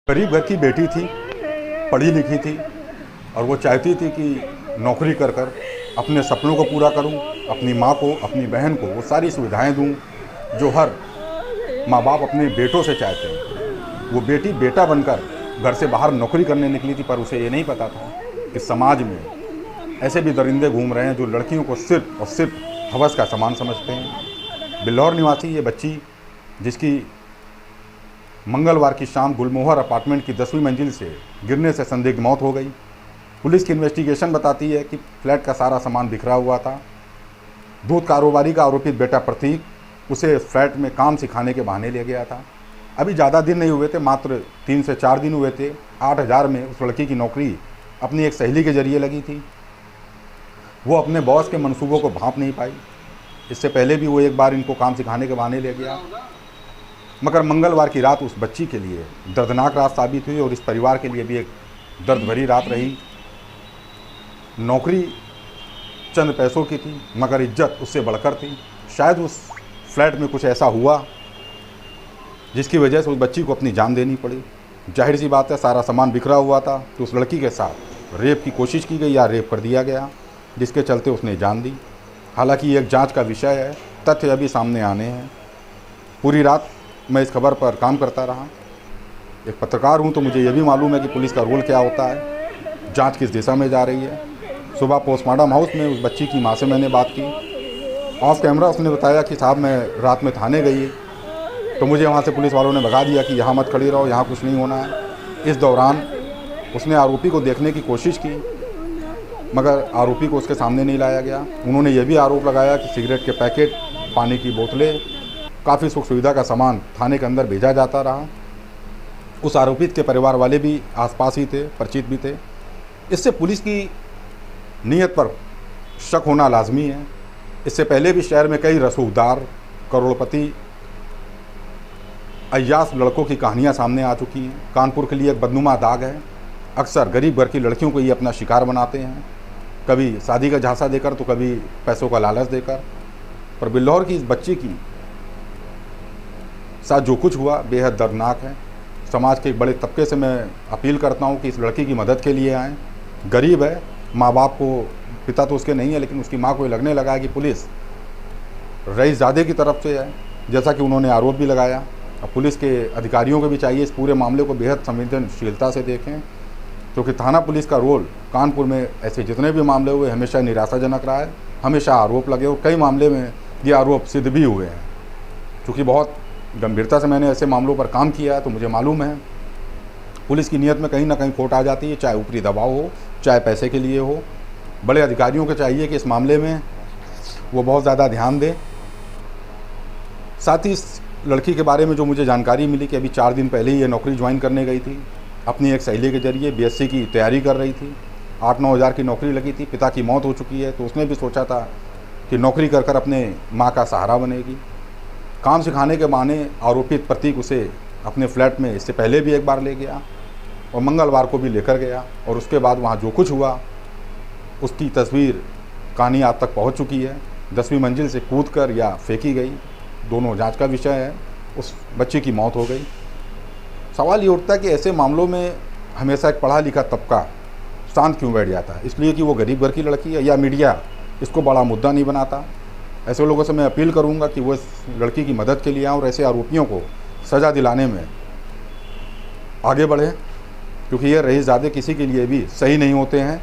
गरीब घर की बेटी थी, पढ़ी लिखी थी और वो चाहती थी कि नौकरी कर कर अपने सपनों को पूरा करूं, अपनी माँ को, अपनी बहन को वो सारी सुविधाएं दूं जो हर माँ बाप अपने बेटों से चाहते हैं। वो बेटी बेटा बनकर घर से बाहर नौकरी करने निकली थी, पर उसे ये नहीं पता था कि समाज में ऐसे भी दरिंदे घूम रहे हैं जो लड़कियों को सिर्फ और सिर्फ हवस का सामान समझते हैं। बिल्लौर निवासी ये बच्ची, जिसकी मंगलवार की शाम गुलमोहर अपार्टमेंट की 10वीं मंजिल से गिरने से संदिग्ध मौत हो गई। पुलिस की इन्वेस्टिगेशन बताती है कि फ्लैट का सारा सामान बिखरा हुआ था। दूध कारोबारी का आरोपित बेटा प्रतीक उसे फ्लैट में काम सिखाने के बहाने ले गया था। अभी ज़्यादा दिन नहीं हुए थे, मात्र 3 से 4 दिन हुए थे। 8,000 में उस लड़की की नौकरी अपनी एक सहेली के जरिए लगी थी। वो अपने बॉस के मंसूबों को भांप नहीं पाई। इससे पहले भी वो एक बार इनको काम सिखाने के बहाने ले गया, मगर मंगलवार की रात उस बच्ची के लिए दर्दनाक रात साबित हुई और इस परिवार के लिए भी एक दर्द भरी रात रही। नौकरी चंद पैसों की थी, मगर इज्जत उससे बढ़कर थी। शायद उस फ्लैट में कुछ ऐसा हुआ जिसकी वजह से उस बच्ची को अपनी जान देनी पड़ी। जाहिर सी बात है, सारा सामान बिखरा हुआ था तो उस लड़की के साथ रेप की कोशिश की गई या रेप कर दिया गया, जिसके चलते उसने जान दी। हालांकि ये एक जांच का विषय है, तथ्य अभी सामने आने हैं। पूरी रात मैं इस खबर पर काम करता रहा। एक पत्रकार हूँ तो मुझे ये भी मालूम है कि पुलिस का रोल क्या होता है, जांच किस दिशा में जा रही है। सुबह पोस्टमार्टम हाउस में उस बच्ची की माँ से मैंने बात की। ऑफ कैमरा उसने बताया कि साहब मैं रात में थाने गई तो मुझे वहाँ से पुलिस वालों ने भगा दिया कि यहाँ मत खड़ी रहो, यहाँ कुछ नहीं होना है। इस दौरान उसने आरोपी को देखने की कोशिश की, मगर आरोपी को उसके सामने नहीं लाया गया। उन्होंने ये भी आरोप लगाया कि सिगरेट के पैकेट, पानी की बोतलें, काफ़ी सुख सुविधा का सामान थाने के अंदर भेजा जाता रहा। उस आरोपित के परिवार वाले भी आसपास ही थे, परिचित भी थे। इससे पुलिस की नीयत पर शक होना लाजमी है। इससे पहले भी शहर में कई रसूखदार, करोड़पति, अय्याश लड़कों की कहानियां सामने आ चुकी हैं। कानपुर के लिए एक बदनुमा दाग है। अक्सर गरीब घर की लड़कियों को ये अपना शिकार बनाते हैं, कभी शादी का झांसा देकर तो कभी पैसों का लालच देकर। पर बिल्लौर की इस बच्ची की साथ जो कुछ हुआ बेहद दर्दनाक है। समाज के एक बड़े तबके से मैं अपील करता हूं कि इस लड़की की मदद के लिए आएँ। गरीब है, माँ बाप को, पिता तो उसके नहीं है, लेकिन उसकी माँ को ये लगने लगा है कि पुलिस रईसजादे की तरफ से है, जैसा कि उन्होंने आरोप भी लगाया। अब पुलिस के अधिकारियों को भी चाहिए इस पूरे मामले को बेहद संवेदनशीलता से देखें, क्योंकि थाना पुलिस का रोल कानपुर में ऐसे जितने भी मामले हुए हमेशा निराशाजनक रहा है। हमेशा आरोप लगे और कई मामले में ये आरोप सिद्ध भी हुए हैं। क्योंकि बहुत गंभीरता से मैंने ऐसे मामलों पर काम किया है तो मुझे मालूम है पुलिस की नीयत में कहीं ना कहीं खोट आ जाती है, चाहे ऊपरी दबाव हो, चाहे पैसे के लिए हो। बड़े अधिकारियों को चाहिए कि इस मामले में वो बहुत ज़्यादा ध्यान दें। साथ ही इस लड़की के बारे में जो मुझे जानकारी मिली कि अभी 4 दिन पहले ही ये नौकरी ज्वाइन करने गई थी, अपनी एक सहेली के जरिए बीएससी की तैयारी कर रही थी। 8-9 हज़ार की नौकरी लगी थी। पिता की मौत हो चुकी है तो उसने भी सोचा था कि नौकरी कर कर अपने माँ का सहारा बनेगी। काम सिखाने के बहाने आरोपित प्रतीक उसे अपने फ्लैट में इससे पहले भी एक बार ले गया और मंगलवार को भी लेकर गया, और उसके बाद वहाँ जो कुछ हुआ उसकी तस्वीर कहानी आप तक पहुँच चुकी है। 10वीं मंजिल से कूदकर या फेंकी गई, दोनों जांच का विषय है। उस बच्ची की मौत हो गई। सवाल ये उठता है कि ऐसे मामलों में हमेशा एक पढ़ा लिखा तबका शांत क्यों बैठ जाता है? इसलिए कि वो गरीब घर की लड़की है, या मीडिया इसको बड़ा मुद्दा नहीं बनाता? ऐसे लोगों से मैं अपील करूंगा कि वो इस लड़की की मदद के लिए आएँ और ऐसे आरोपियों को सज़ा दिलाने में आगे बढ़ें, क्योंकि ये रईसजादे किसी के लिए भी सही नहीं होते हैं।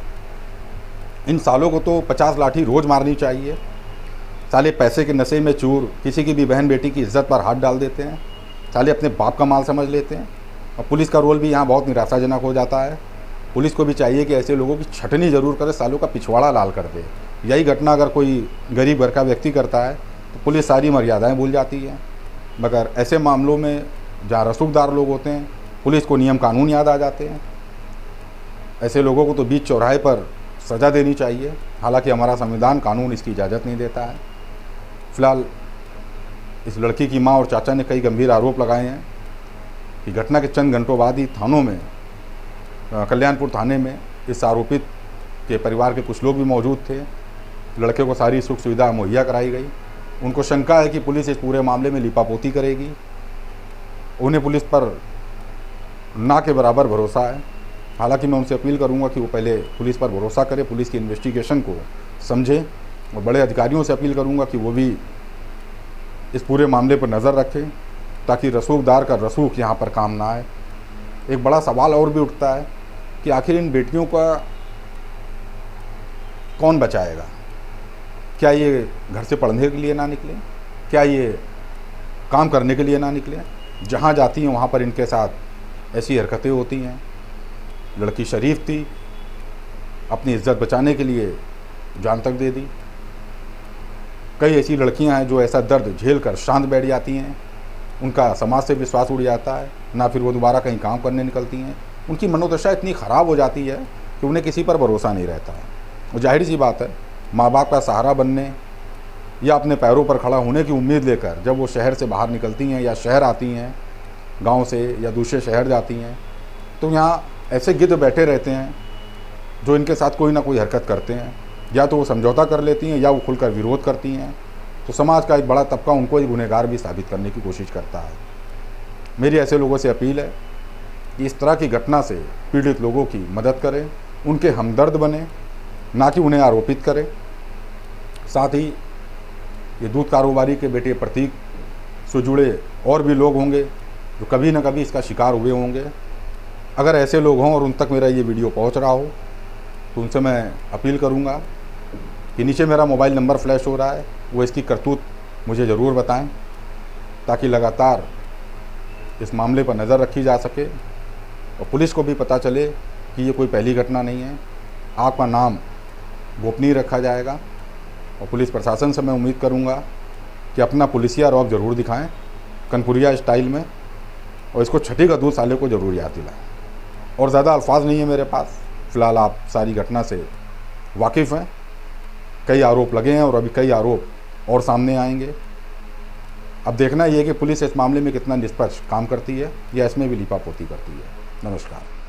इन सालों को तो 50 लाठी रोज़ मारनी चाहिए। साले पैसे के नशे में चूर किसी की भी बहन बेटी की इज्जत पर हाथ डाल देते हैं, साले अपने बाप का माल समझ लेते हैं। और पुलिस का रोल भी यहाँ बहुत निराशाजनक हो जाता है। पुलिस को भी चाहिए कि ऐसे लोगों की छटनी ज़रूर करे, सालों का पिछवाड़ा लाल कर दे। यही घटना अगर कोई गरीब घर का व्यक्ति करता है तो पुलिस सारी मर्यादाएं भूल जाती है, मगर ऐसे मामलों में जहाँ रसूखदार लोग होते हैं पुलिस को नियम कानून याद आ जाते हैं। ऐसे लोगों को तो बीच चौराहे पर सज़ा देनी चाहिए। हालांकि हमारा संविधान, कानून इसकी इजाज़त नहीं देता है। फ़िलहाल इस लड़की की माँ और चाचा ने कई गंभीर आरोप लगाए हैं कि घटना के चंद घंटों बाद ही थानों में, कल्याणपुर थाने में इस आरोपित के परिवार के कुछ लोग भी मौजूद थे। लड़के को सारी सुख सुविधा मुहैया कराई गई। उनको शंका है कि पुलिस इस पूरे मामले में लिपापोती करेगी। उन्हें पुलिस पर ना के बराबर भरोसा है। हालांकि मैं उनसे अपील करूंगा कि वो पहले पुलिस पर भरोसा करें, पुलिस की इन्वेस्टिगेशन को समझें, और बड़े अधिकारियों से अपील करूंगा कि वो भी इस पूरे मामले पर नज़र रखें ताकि रसूखदार का रसूख यहाँ पर काम ना आए। एक बड़ा सवाल और भी उठता है कि आखिर इन बेटियों का कौन बचाएगा? क्या ये घर से पढ़ने के लिए ना निकले? क्या ये काम करने के लिए ना निकले? जहाँ जाती हैं वहाँ पर इनके साथ ऐसी हरकतें होती हैं। लड़की शरीफ थी, अपनी इज्जत बचाने के लिए जान तक दे दी। कई ऐसी लड़कियां हैं जो ऐसा दर्द झेल कर शांत बैठ जाती हैं, उनका समाज से विश्वास उड़ जाता है, ना फिर वो दोबारा कहीं काम करने निकलती हैं। उनकी मनोदशा इतनी ख़राब हो जाती है कि उन्हें किसी पर भरोसा नहीं रहता है। और जाहिर सी बात है, माँ बाप का सहारा बनने या अपने पैरों पर खड़ा होने की उम्मीद लेकर जब वो शहर से बाहर निकलती हैं या शहर आती हैं, गांव से या दूसरे शहर जाती हैं, तो यहाँ ऐसे गिद्ध बैठे रहते हैं जो इनके साथ कोई ना कोई हरकत करते हैं। या तो वो समझौता कर लेती हैं या वो खुलकर विरोध करती हैं। तो समाज का एक बड़ा तबका उनको एक गुनहगार भी साबित करने की कोशिश करता है। मेरी ऐसे लोगों से अपील है कि इस तरह की घटना से पीड़ित लोगों की मदद करें, उनके हमदर्द बने, ना कि उन्हें आरोपित करें। साथ ही ये दूध कारोबारी के बेटे प्रतीक से जुड़े और भी लोग होंगे जो कभी ना कभी इसका शिकार हुए होंगे। अगर ऐसे लोग हों और उन तक मेरा ये वीडियो पहुंच रहा हो तो उनसे मैं अपील करूंगा कि नीचे मेरा मोबाइल नंबर फ्लैश हो रहा है, वो इसकी करतूत मुझे ज़रूर बताएं ताकि लगातार इस मामले पर नज़र रखी जा सके और पुलिस को भी पता चले कि ये कोई पहली घटना नहीं है। आपका नाम गोपनीय रखा जाएगा और पुलिस प्रशासन से मैं उम्मीद करूंगा कि अपना पुलिसिया रौब ज़रूर दिखाएं, कनपुरिया स्टाइल में, और इसको छठी का दूध साले को ज़रूर याद दिलाएं। और ज़्यादा अल्फाज नहीं है मेरे पास, फ़िलहाल आप सारी घटना से वाकिफ़ हैं। कई आरोप लगे हैं और अभी कई आरोप और सामने आएंगे। अब देखना ये है कि पुलिस इस मामले में कितना निष्पक्ष काम करती है या इसमें भी लीपापोती करती है। नमस्कार।